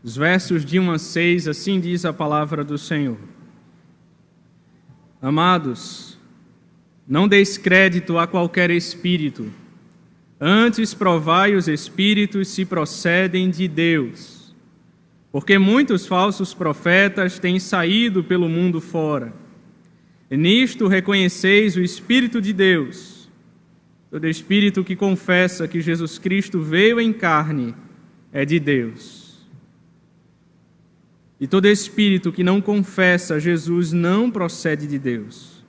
Os versos de 1 a 6, assim diz a palavra do Senhor. Amados, não deis crédito a qualquer espírito, antes provai os espíritos se procedem de Deus, porque muitos falsos profetas têm saído pelo mundo fora. E nisto reconheceis o Espírito de Deus. Todo espírito que confessa que Jesus Cristo veio em carne é de Deus. E todo espírito que não confessa Jesus não procede de Deus.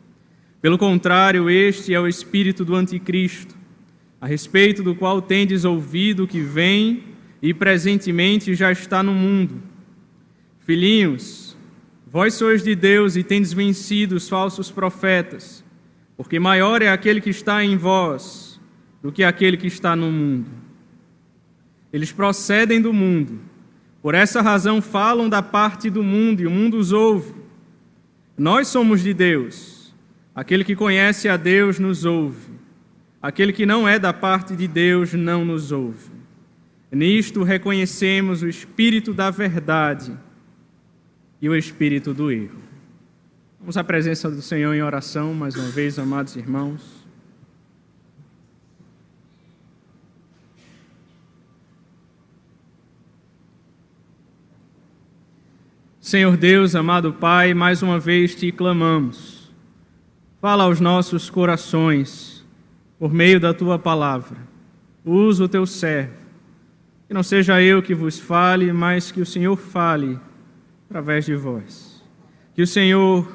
Pelo contrário, este é o espírito do anticristo, a respeito do qual tendes ouvido que vem e presentemente já está no mundo. Filhinhos, vós sois de Deus e tendes vencido os falsos profetas, porque maior é aquele que está em vós do que aquele que está no mundo. Eles procedem do mundo, por essa razão falam da parte do mundo e o mundo os ouve. Nós somos de Deus, aquele que conhece a Deus nos ouve, aquele que não é da parte de Deus não nos ouve. Nisto reconhecemos o espírito da verdade e o espírito do erro. Vamos à presença do Senhor em oração, mais uma vez, amados irmãos. Senhor Deus, amado Pai, mais uma vez te clamamos. Fala aos nossos corações, por meio da Tua palavra. Usa o Teu servo. Que não seja eu que vos fale, mas que o Senhor fale através de vós. Que o Senhor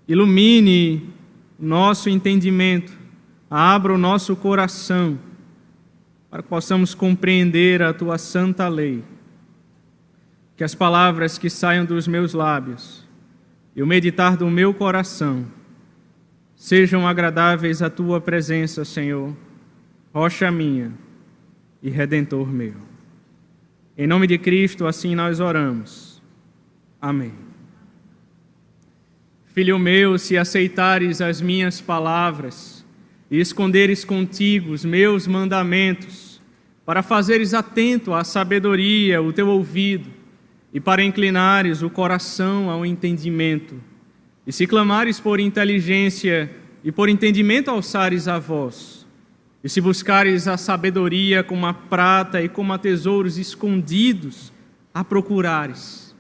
ilumine o nosso entendimento, abra o nosso coração, para que possamos compreender a Tua santa lei. Que as palavras que saiam dos meus lábios e o meditar do meu coração sejam agradáveis à Tua presença, Senhor, rocha minha e Redentor meu. Em nome de Cristo, assim nós oramos. Amém. Filho meu, se aceitares as minhas palavras e esconderes contigo os meus mandamentos, para fazeres atento à sabedoria o teu ouvido, e para inclinares o coração ao entendimento, e se clamares por inteligência e por entendimento alçares a voz, e se buscares a sabedoria como a prata e como a tesouros escondidos a procurares,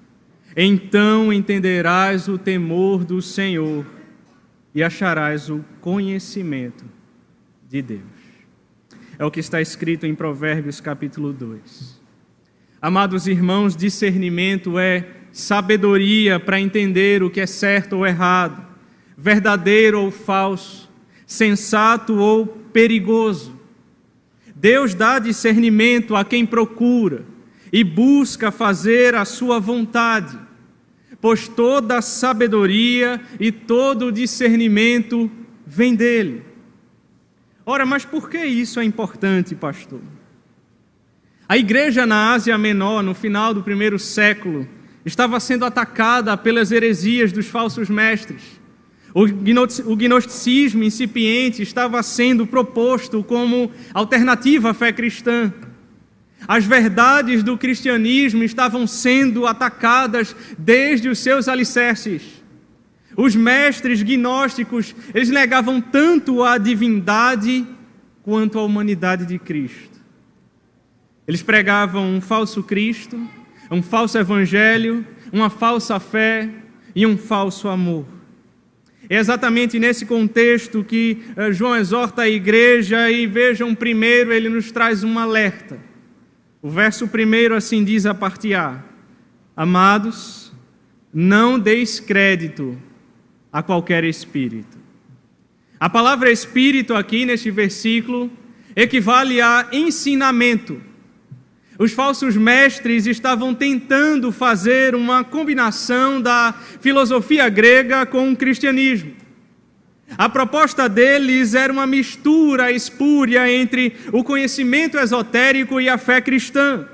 então entenderás o temor do Senhor e acharás o conhecimento de Deus. É o que está escrito em Provérbios capítulo 2. Amados irmãos, discernimento é sabedoria para entender o que é certo ou errado, verdadeiro ou falso, sensato ou perigoso. Deus dá discernimento a quem procura e busca fazer a sua vontade, pois toda a sabedoria e todo o discernimento vem dele. Ora, mas por que isso é importante, pastor? A igreja na Ásia Menor, no final do primeiro século, estava sendo atacada pelas heresias dos falsos mestres. O gnosticismo incipiente estava sendo proposto como alternativa à fé cristã. As verdades do cristianismo estavam sendo atacadas desde os seus alicerces. Os mestres gnósticos, eles negavam tanto a divindade quanto a humanidade de Cristo. Eles pregavam um falso Cristo, um falso evangelho, uma falsa fé e um falso amor. É exatamente nesse contexto que João exorta a igreja e vejam, primeiro ele nos traz um alerta. O verso 1 assim diz a parte A: Amados, não deis crédito a qualquer espírito. A palavra espírito aqui neste versículo equivale a ensinamento. Os falsos mestres estavam tentando fazer uma combinação da filosofia grega com o cristianismo. A proposta deles era uma mistura espúria entre o conhecimento esotérico e a fé cristã.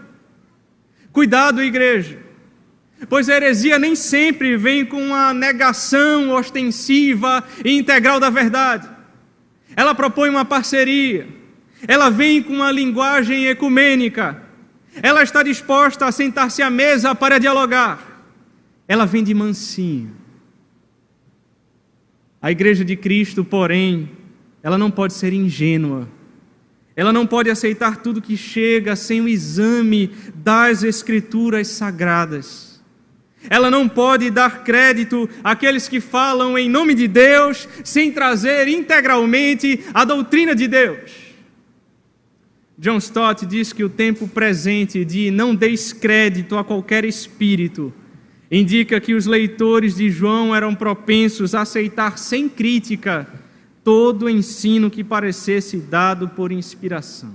Cuidado, igreja, pois a heresia nem sempre vem com uma negação ostensiva e integral da verdade. Ela propõe uma parceria, ela vem com uma linguagem ecumênica. ela está disposta a sentar-se à mesa para dialogar. Ela vem de mansinho. A Igreja de Cristo, porém, ela não pode ser ingênua. Ela não pode aceitar tudo que chega sem o exame das Escrituras Sagradas. Ela não pode dar crédito àqueles que falam em nome de Deus sem trazer integralmente a doutrina de Deus. John Stott diz que o tempo presente de não deis crédito a qualquer espírito indica que os leitores de João eram propensos a aceitar sem crítica todo ensino que parecesse dado por inspiração.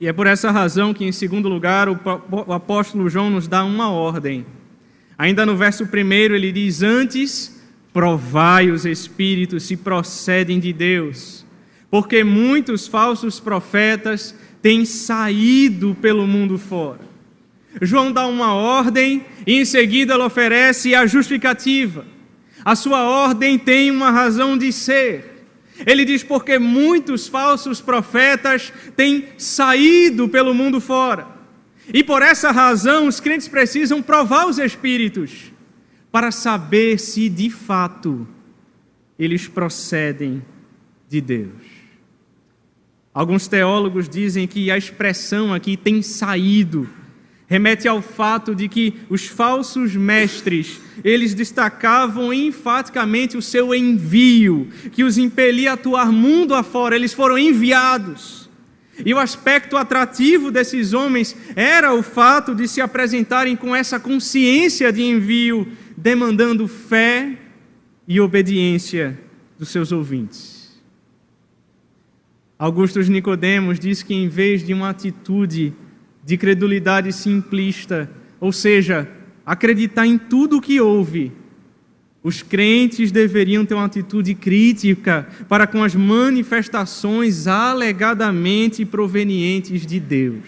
E é por essa razão que, em segundo lugar, o apóstolo João nos dá uma ordem. Ainda no verso 1 ele diz: antes, provai os espíritos se procedem de Deus, porque muitos falsos profetas têm saído pelo mundo fora. João dá uma ordem e em seguida ele oferece a justificativa. A sua ordem tem uma razão de ser. Ele diz: porque muitos falsos profetas têm saído pelo mundo fora. E por essa razão os crentes precisam provar os espíritos para saber se de fato eles procedem de Deus. Alguns teólogos dizem que a expressão aqui "tem saído" remete ao fato de que os falsos mestres, eles destacavam enfaticamente o seu envio, que os impelia a atuar mundo afora. Eles foram enviados. E o aspecto atrativo desses homens era o fato de se apresentarem com essa consciência de envio, demandando fé e obediência dos seus ouvintes. Augusto Nicodemos diz que em vez de uma atitude de credulidade simplista, ou seja, acreditar em tudo o que ouve, os crentes deveriam ter uma atitude crítica para com as manifestações alegadamente provenientes de Deus.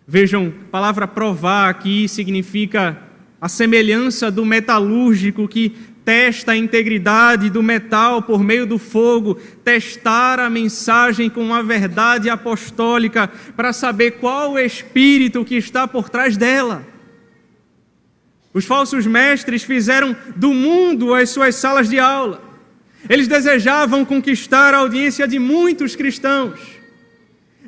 Vejam, a palavra provar aqui significa a semelhança do metalúrgico que testa a integridade do metal por meio do fogo, testar a mensagem com a verdade apostólica para saber qual o espírito que está por trás dela. Os falsos mestres fizeram do mundo as suas salas de aula. Eles desejavam conquistar a audiência de muitos cristãos.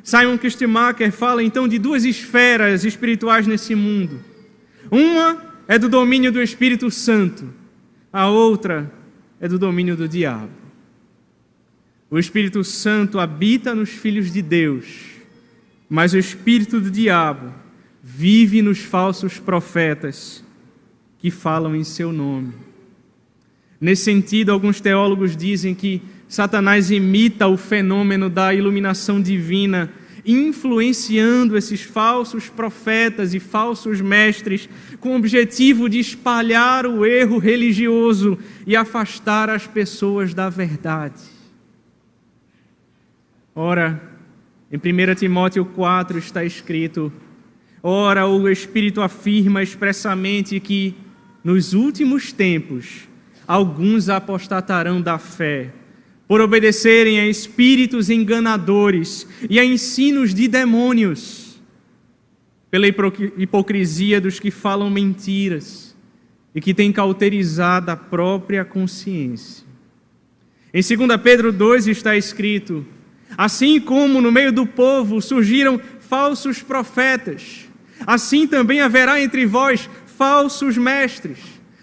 Simon Kistemaker fala então de duas esferas espirituais nesse mundo. Uma é do domínio do Espírito Santo, a outra é do domínio do diabo. O Espírito Santo habita nos filhos de Deus, mas o espírito do diabo vive nos falsos profetas que falam em seu nome. Nesse sentido, alguns teólogos dizem que Satanás imita o fenômeno da iluminação divina, influenciando esses falsos profetas e falsos mestres com o objetivo de espalhar o erro religioso e afastar as pessoas da verdade. Ora, em 1 Timóteo 4 está escrito: ora, o Espírito afirma expressamente que nos últimos tempos alguns apostatarão da fé, por obedecerem a espíritos enganadores e a ensinos de demônios, pela hipocrisia dos que falam mentiras e que têm cauterizado a própria consciência. Em 2 Pedro 2 está escrito: assim como no meio do povo surgiram falsos profetas, assim também haverá entre vós falsos mestres,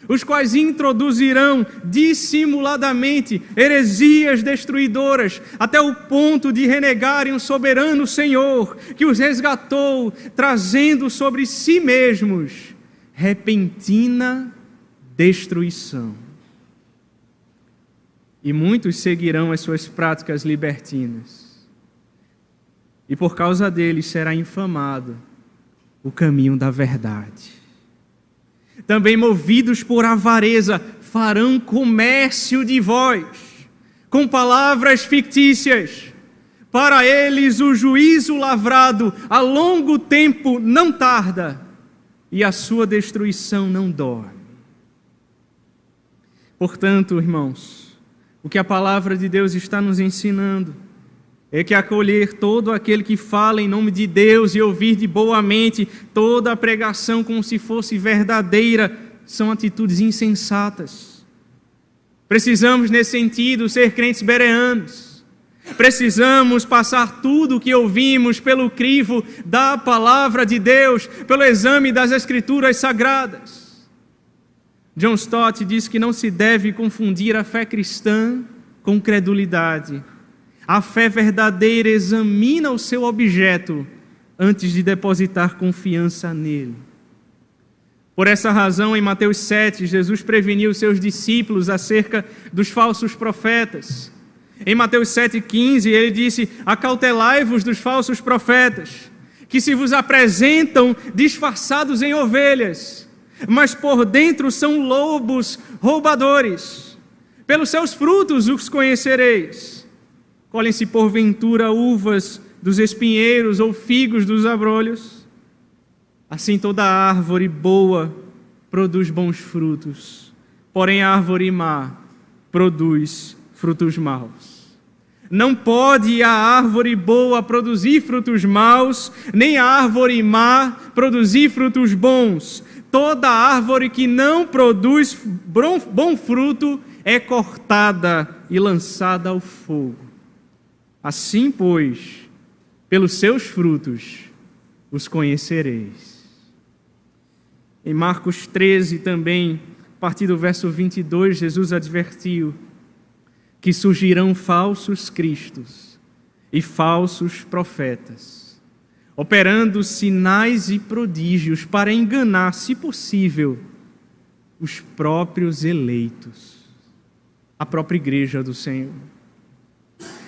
os quais introduzirão dissimuladamente heresias destruidoras, até o ponto de renegarem o soberano Senhor, que os resgatou, trazendo sobre si mesmos repentina destruição. E muitos seguirão as suas práticas libertinas, e por causa deles será infamado o caminho da verdade. Também movidos por avareza, farão comércio de vós, com palavras fictícias. Para eles o juízo lavrado a longo tempo não tarda, e a sua destruição não dorme. Portanto, irmãos, o que a palavra de Deus está nos ensinando é que acolher todo aquele que fala em nome de Deus e ouvir de boa mente toda a pregação como se fosse verdadeira são atitudes insensatas. Precisamos, nesse sentido, ser crentes bereanos. Precisamos passar tudo o que ouvimos pelo crivo da palavra de Deus, pelo exame das Escrituras Sagradas. John Stott diz que não se deve confundir a fé cristã com credulidade. A fé verdadeira examina o seu objeto antes de depositar confiança nele. Por essa razão, em Mateus 7, Jesus preveniu seus discípulos acerca dos falsos profetas. Em Mateus 7,15, ele disse: acautelai-vos dos falsos profetas, que se vos apresentam disfarçados em ovelhas, mas por dentro são lobos roubadores. Pelos seus frutos os conhecereis. Colhem-se porventura uvas dos espinheiros ou figos dos abrolhos? Assim toda árvore boa produz bons frutos, porém a árvore má produz frutos maus. Não pode a árvore boa produzir frutos maus, nem a árvore má produzir frutos bons. Toda árvore que não produz bom fruto é cortada e lançada ao fogo. Assim, pois, pelos seus frutos os conhecereis. Em Marcos 13 também, a partir do verso 22, Jesus advertiu que surgirão falsos cristos e falsos profetas, operando sinais e prodígios para enganar, se possível, os próprios eleitos, a própria igreja do Senhor.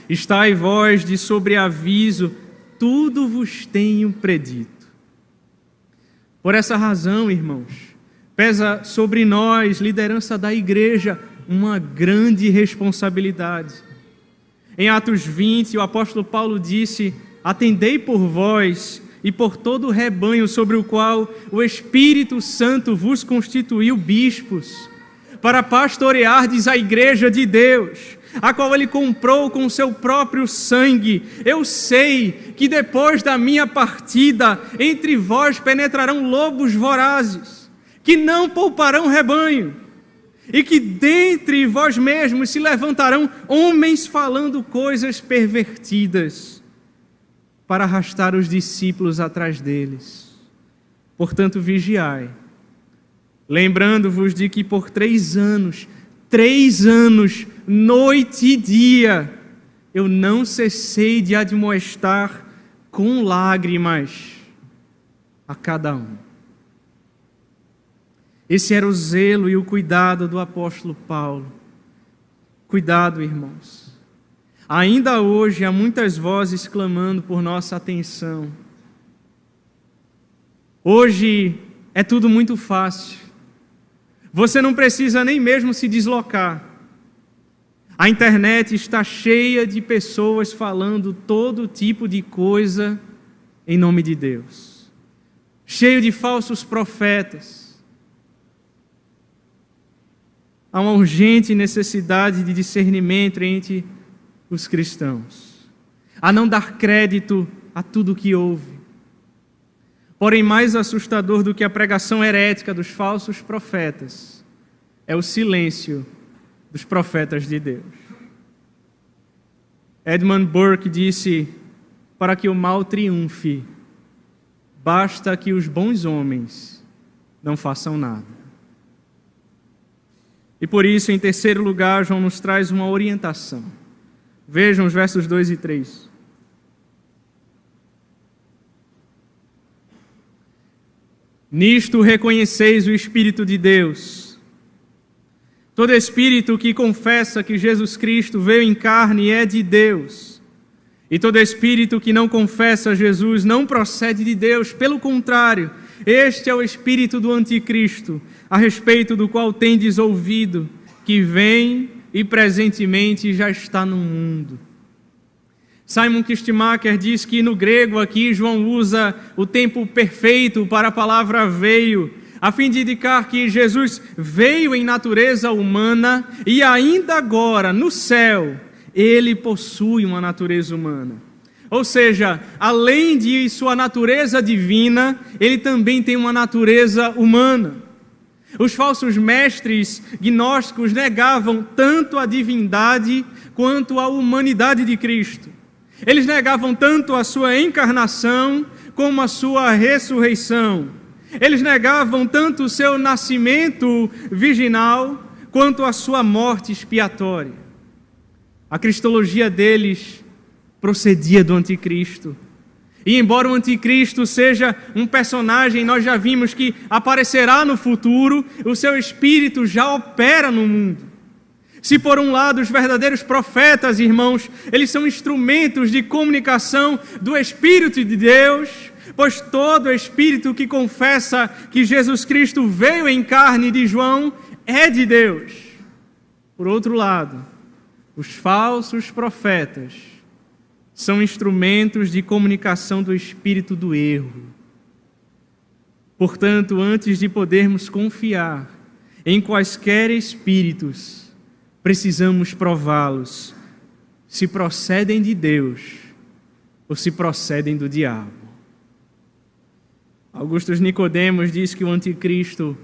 Estai vós de sobreaviso, tudo vos tenho predito. Por essa razão, irmãos, pesa sobre nós, liderança da igreja, uma grande responsabilidade. Em Atos 20, o apóstolo Paulo disse: atendei por vós e por todo o rebanho sobre o qual o Espírito Santo vos constituiu bispos, para pastoreardes a igreja de Deus, a qual ele comprou com seu próprio sangue. Eu sei que depois da minha partida, entre vós penetrarão lobos vorazes, que não pouparão rebanho, e que dentre vós mesmos se levantarão homens falando coisas pervertidas, para arrastar os discípulos atrás deles. Portanto, vigiai, lembrando-vos de que por 3 anos, noite e dia, eu não cessei de admoestar com lágrimas a cada um. Esse era o zelo e o cuidado do apóstolo Paulo. Cuidado, irmãos. Ainda hoje há muitas vozes clamando por nossa atenção. Hoje é tudo muito fácil. Você não precisa nem mesmo se deslocar. A internet está cheia de pessoas falando todo tipo de coisa em nome de Deus. Cheio de falsos profetas. Há uma urgente necessidade de discernimento entre os cristãos, a não dar crédito a tudo o que ouve. Porém, mais assustador do que a pregação herética dos falsos profetas é o silêncio dos profetas de Deus. Edmund Burke disse: para que o mal triunfe, basta que os bons homens não façam nada. E por isso, em terceiro lugar, João nos traz uma orientação. Vejam os versos 2 e 3. Nisto reconheceis o Espírito de Deus. Todo espírito que confessa que Jesus Cristo veio em carne é de Deus. E todo espírito que não confessa Jesus não procede de Deus. Pelo contrário, este é o espírito do anticristo, a respeito do qual tendes ouvido, que vem e presentemente já está no mundo. Simon Kistemaker diz que no grego aqui João usa o tempo perfeito para a palavra veio, a fim de indicar que Jesus veio em natureza humana e ainda agora no céu ele possui uma natureza humana. Ou seja, além de sua natureza divina, ele também tem uma natureza humana. Os falsos mestres gnósticos negavam tanto a divindade quanto a humanidade de Cristo. Eles negavam tanto a sua encarnação como a sua ressurreição. Eles negavam tanto o seu nascimento virginal quanto a sua morte expiatória. A cristologia deles procedia do anticristo. E embora o anticristo seja um personagem, nós já vimos que aparecerá no futuro, o seu espírito já opera no mundo. Se por um lado os verdadeiros profetas, irmãos, eles são instrumentos de comunicação do Espírito de Deus, pois todo espírito que confessa que Jesus Cristo veio em carne de João é de Deus. Por outro lado, os falsos profetas são instrumentos de comunicação do espírito do erro. Portanto, antes de podermos confiar em quaisquer espíritos, precisamos prová-los se procedem de Deus ou se procedem do diabo. Augusto Nicodemos diz que o anticristo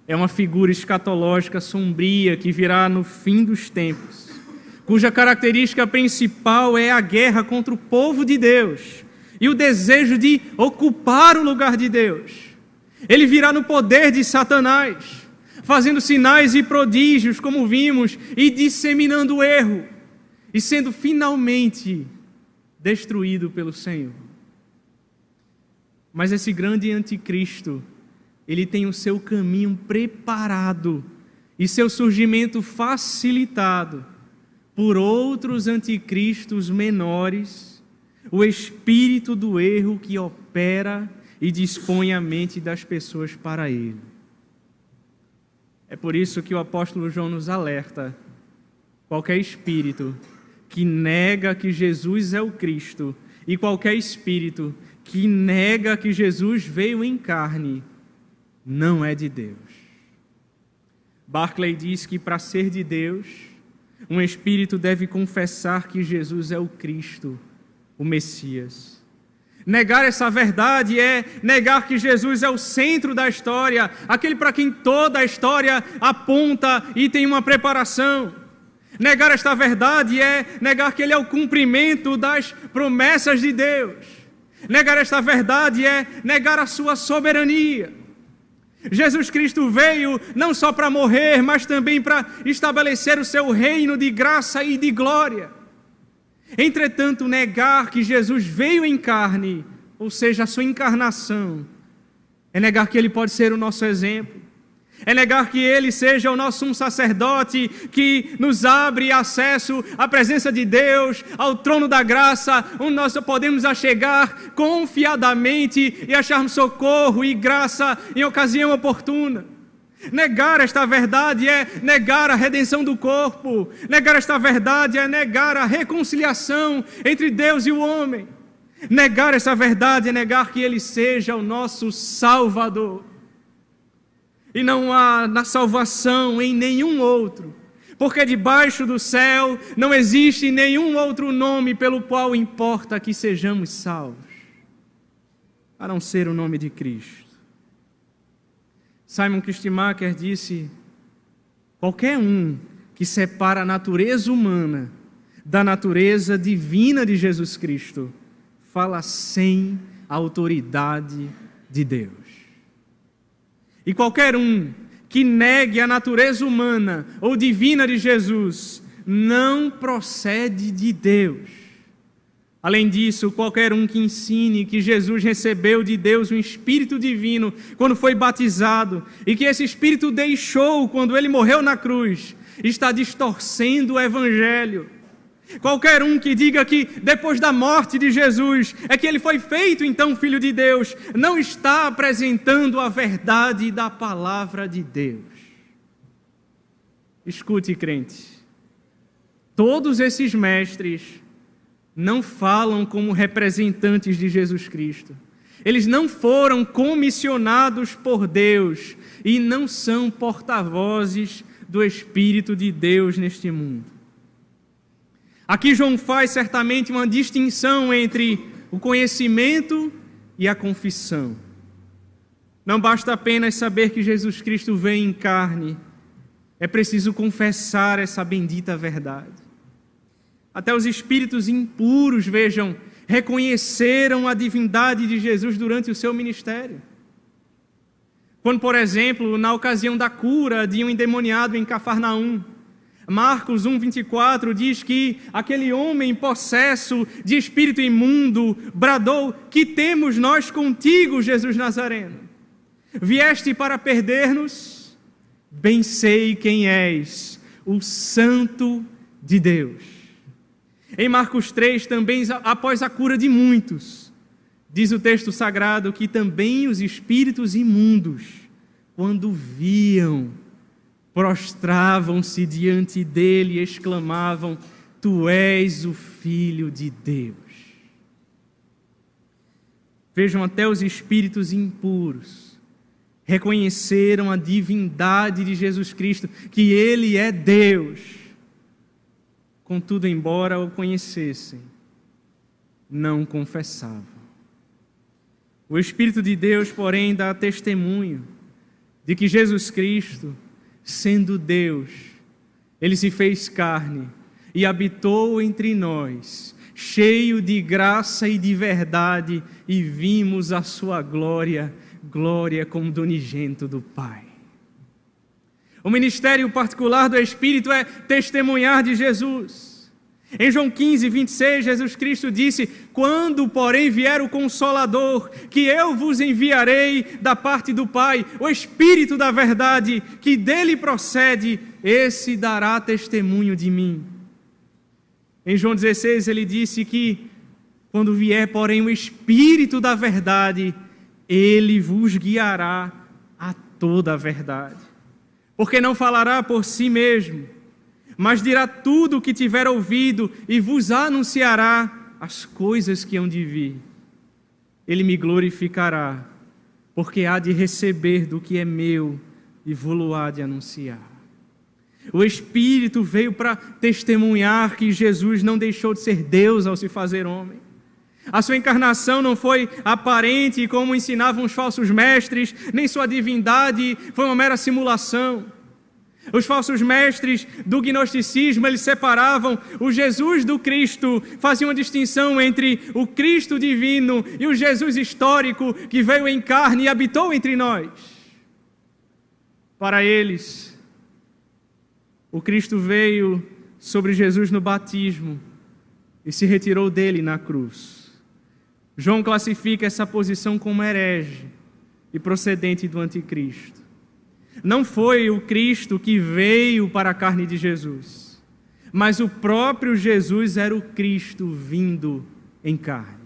é uma figura escatológica sombria que virá no fim dos tempos, cuja característica principal é a guerra contra o povo de Deus e o desejo de ocupar o lugar de Deus. Ele virá no poder de Satanás, fazendo sinais e prodígios, como vimos, e disseminando o erro, e sendo finalmente destruído pelo Senhor. Mas esse grande anticristo, ele tem o seu caminho preparado e seu surgimento facilitado por outros anticristos menores, o espírito do erro que opera e dispõe a mente das pessoas para ele. É por isso que o apóstolo João nos alerta: qualquer espírito que nega que Jesus é o Cristo e qualquer espírito que nega que Jesus veio em carne, não é de Deus. Barclay diz que para ser de Deus, um espírito deve confessar que Jesus é o Cristo, o Messias. Negar essa verdade é negar que Jesus é o centro da história, aquele para quem toda a história aponta e tem uma preparação. Negar esta verdade é negar que Ele é o cumprimento das promessas de Deus. Negar esta verdade é negar a sua soberania. Jesus Cristo veio não só para morrer, mas também para estabelecer o seu reino de graça e de glória. Entretanto, negar que Jesus veio em carne, ou seja, a sua encarnação, é negar que Ele pode ser o nosso exemplo. É negar que Ele seja o nosso sumo sacerdote que nos abre acesso à presença de Deus, ao trono da graça, onde nós podemos achegar confiadamente e acharmos socorro e graça em ocasião oportuna. Negar esta verdade é negar a redenção do corpo. Negar esta verdade é negar a reconciliação entre Deus e o homem. Negar essa verdade é negar que Ele seja o nosso Salvador. E não há na salvação em nenhum outro, porque debaixo do céu não existe nenhum outro nome pelo qual importa que sejamos salvos, a não ser o nome de Cristo. Simon Kistemaker disse: qualquer um que separa a natureza humana da natureza divina de Jesus Cristo fala sem a autoridade de Deus. E qualquer um que negue a natureza humana ou divina de Jesus não procede de Deus. Além disso, qualquer um que ensine que Jesus recebeu de Deus um Espírito divino quando foi batizado e que esse Espírito deixou quando Ele morreu na cruz, está distorcendo o Evangelho. Qualquer um que diga que depois da morte de Jesus é que Ele foi feito então Filho de Deus, não está apresentando a verdade da palavra de Deus. Escute, crente, todos esses mestres não falam como representantes de Jesus Cristo. Eles não foram comissionados por Deus e não são porta-vozes do Espírito de Deus neste mundo. Aqui João faz certamente uma distinção entre o conhecimento e a confissão. Não basta apenas saber que Jesus Cristo veio em carne, é preciso confessar essa bendita verdade. Até os espíritos impuros, vejam, reconheceram a divindade de Jesus durante o seu ministério. Quando, por exemplo, na ocasião da cura de um endemoniado em Cafarnaum, Marcos 1,24 diz que aquele homem possesso de espírito imundo bradou: que temos nós contigo, Jesus Nazareno? Vieste para perder-nos? Bem sei quem és, o Santo de Deus. Em Marcos 3, também após a cura de muitos, diz o texto sagrado que também os espíritos imundos, quando viam, prostravam-se diante dele e exclamavam: Tu és o Filho de Deus. Vejam, até os espíritos impuros reconheceram a divindade de Jesus Cristo, que Ele é Deus. Contudo, embora o conhecessem, não confessavam. O Espírito de Deus, porém, dá testemunho de que Jesus Cristo, sendo Deus, Ele se fez carne e habitou entre nós, cheio de graça e de verdade, e vimos a sua glória, glória como do unigênito do Pai. O ministério particular do Espírito é testemunhar de Jesus. Em João 15, 26, Jesus Cristo disse: Quando, porém, vier o Consolador, que eu vos enviarei da parte do Pai, o Espírito da verdade, que dele procede, esse dará testemunho de mim. Em João 16, ele disse que, quando vier, porém, o Espírito da verdade, ele vos guiará a toda a verdade. Porque não falará por si mesmo, mas dirá tudo o que tiver ouvido e vos anunciará as coisas que hão de vir. Ele me glorificará, porque há de receber do que é meu e vou-lo há de anunciar. O Espírito veio para testemunhar que Jesus não deixou de ser Deus ao se fazer homem. A sua encarnação não foi aparente, como ensinavam os falsos mestres, nem sua divindade foi uma mera simulação. Os falsos mestres do gnosticismo, eles separavam o Jesus do Cristo, faziam uma distinção entre o Cristo divino e o Jesus histórico que veio em carne e habitou entre nós. Para eles, o Cristo veio sobre Jesus no batismo e se retirou dele na cruz. João classifica essa posição como herege e procedente do anticristo. Não foi o Cristo que veio para a carne de Jesus, mas o próprio Jesus era o Cristo vindo em carne.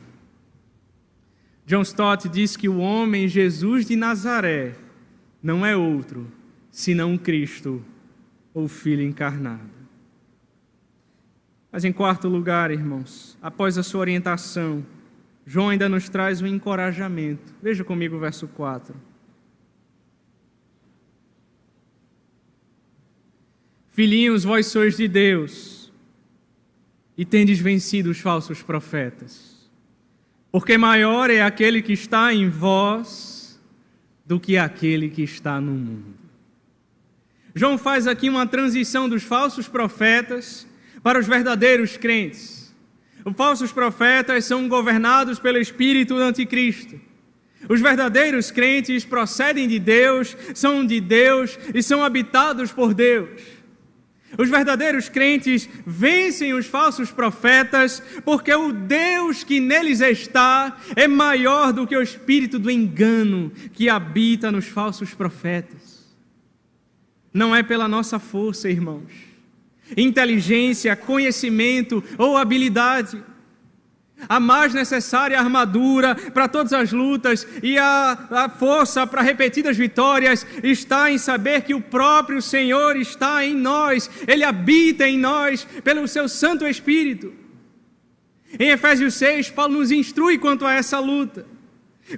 John Stott diz que o homem Jesus de Nazaré não é outro, senão o Cristo, ou Filho encarnado. Mas em quarto lugar, irmãos, após a sua orientação, João ainda nos traz um encorajamento. Veja comigo o verso 4. Filhinhos, vós sois de Deus, e tendes vencido os falsos profetas, porque maior é aquele que está em vós do que aquele que está no mundo. João faz aqui uma transição dos falsos profetas para os verdadeiros crentes. Os falsos profetas são governados pelo espírito do anticristo. Os verdadeiros crentes procedem de Deus, são de Deus e são habitados por Deus. Os verdadeiros crentes vencem os falsos profetas porque o Deus que neles está é maior do que o espírito do engano que habita nos falsos profetas. Não é pela nossa força, irmãos, inteligência, conhecimento ou habilidade. A mais necessária armadura para todas as lutas e a força para repetidas vitórias está em saber que o próprio Senhor está em nós, Ele habita em nós pelo seu Santo Espírito. Em Efésios 6, Paulo nos instrui quanto a essa luta.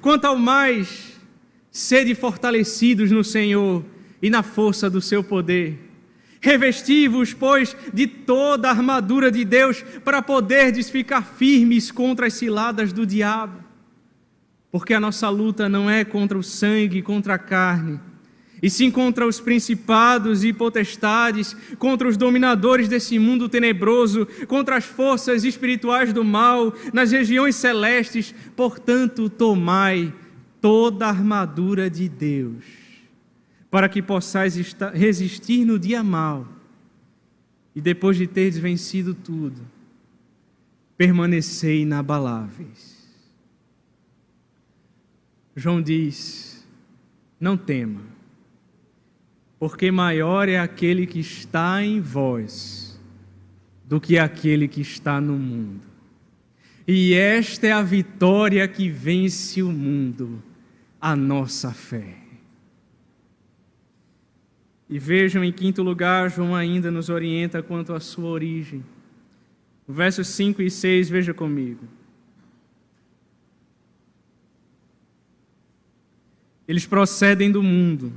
Quanto ao mais, sede fortalecidos no Senhor e na força do seu poder. Revesti-vos, pois, de toda a armadura de Deus, para poderdes ficar firmes contra as ciladas do diabo. Porque a nossa luta não é contra o sangue, contra a carne, e sim contra os principados e potestades, contra os dominadores desse mundo tenebroso, contra as forças espirituais do mal, nas regiões celestes. Portanto, tomai toda a armadura de Deus, para que possais resistir no dia mau, e depois de teres vencido tudo, permanecei inabaláveis. João diz: não tema, porque maior é aquele que está em vós do que aquele que está no mundo. E esta é a vitória que vence o mundo, a nossa fé. E vejam, em quinto lugar, João ainda nos orienta quanto à sua origem. Versos 5 e 6, veja comigo. Eles procedem do mundo.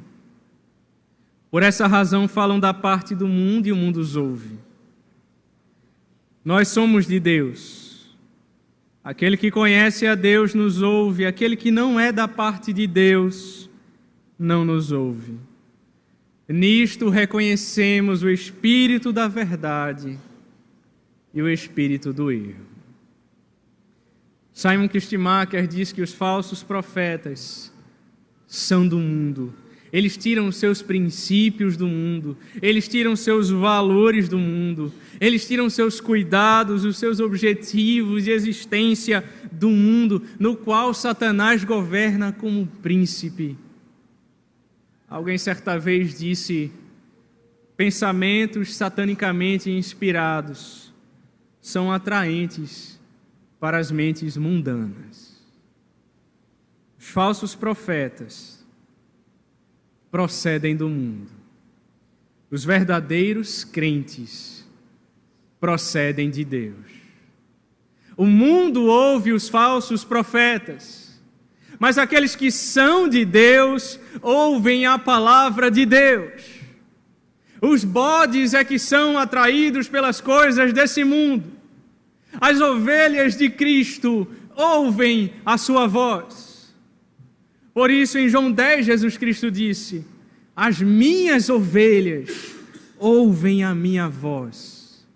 Por essa razão falam da parte do mundo e o mundo os ouve. Nós somos de Deus. Aquele que conhece a Deus nos ouve. Aquele que não é da parte de Deus não nos ouve. Nisto reconhecemos o espírito da verdade e o espírito do erro. Simon Kistemaker diz que os falsos profetas são do mundo. Eles tiram os seus princípios do mundo, eles tiram os seus valores do mundo, eles tiram os seus cuidados, os seus objetivos de existência do mundo, no qual Satanás governa como príncipe. Alguém certa vez disse: pensamentos satanicamente inspirados são atraentes para as mentes mundanas. Os falsos profetas procedem do mundo. Os verdadeiros crentes procedem de Deus. O mundo ouve os falsos profetas, mas aqueles que são de Deus ouvem a palavra de Deus. Os bodes é que são atraídos pelas coisas desse mundo. As ovelhas de Cristo ouvem a sua voz. Por isso, em João 10, Jesus Cristo disse: as minhas ovelhas ouvem a minha voz,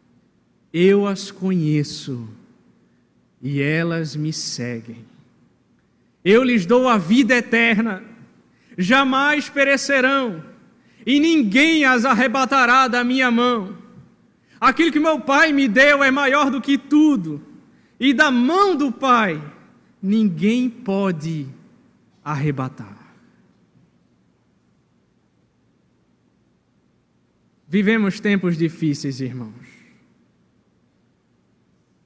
eu as conheço e elas me seguem. Eu lhes dou a vida eterna, jamais perecerão, e ninguém as arrebatará da minha mão. Aquilo que meu Pai me deu é maior do que tudo, e da mão do Pai ninguém pode arrebatar. Vivemos tempos difíceis, irmãos.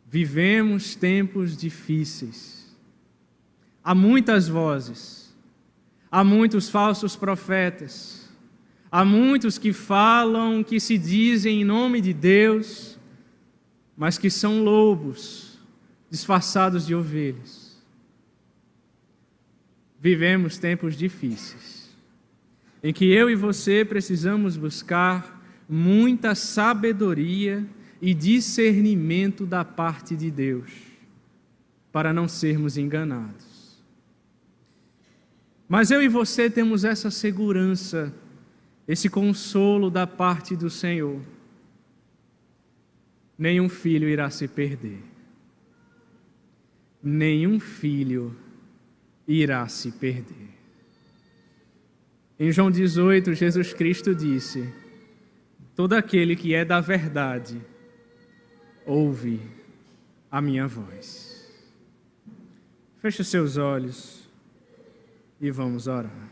Vivemos tempos difíceis. Há muitas vozes, há muitos falsos profetas, há muitos que falam, que se dizem em nome de Deus, mas que são lobos disfarçados de ovelhas. Vivemos tempos difíceis, em que eu e você precisamos buscar muita sabedoria e discernimento da parte de Deus, para não sermos enganados. Mas eu e você temos essa segurança, esse consolo da parte do Senhor. Nenhum filho irá se perder. Nenhum filho irá se perder. Em João 18, Jesus Cristo disse: todo aquele que é da verdade, ouve a minha voz. Feche os seus olhos e vamos orar.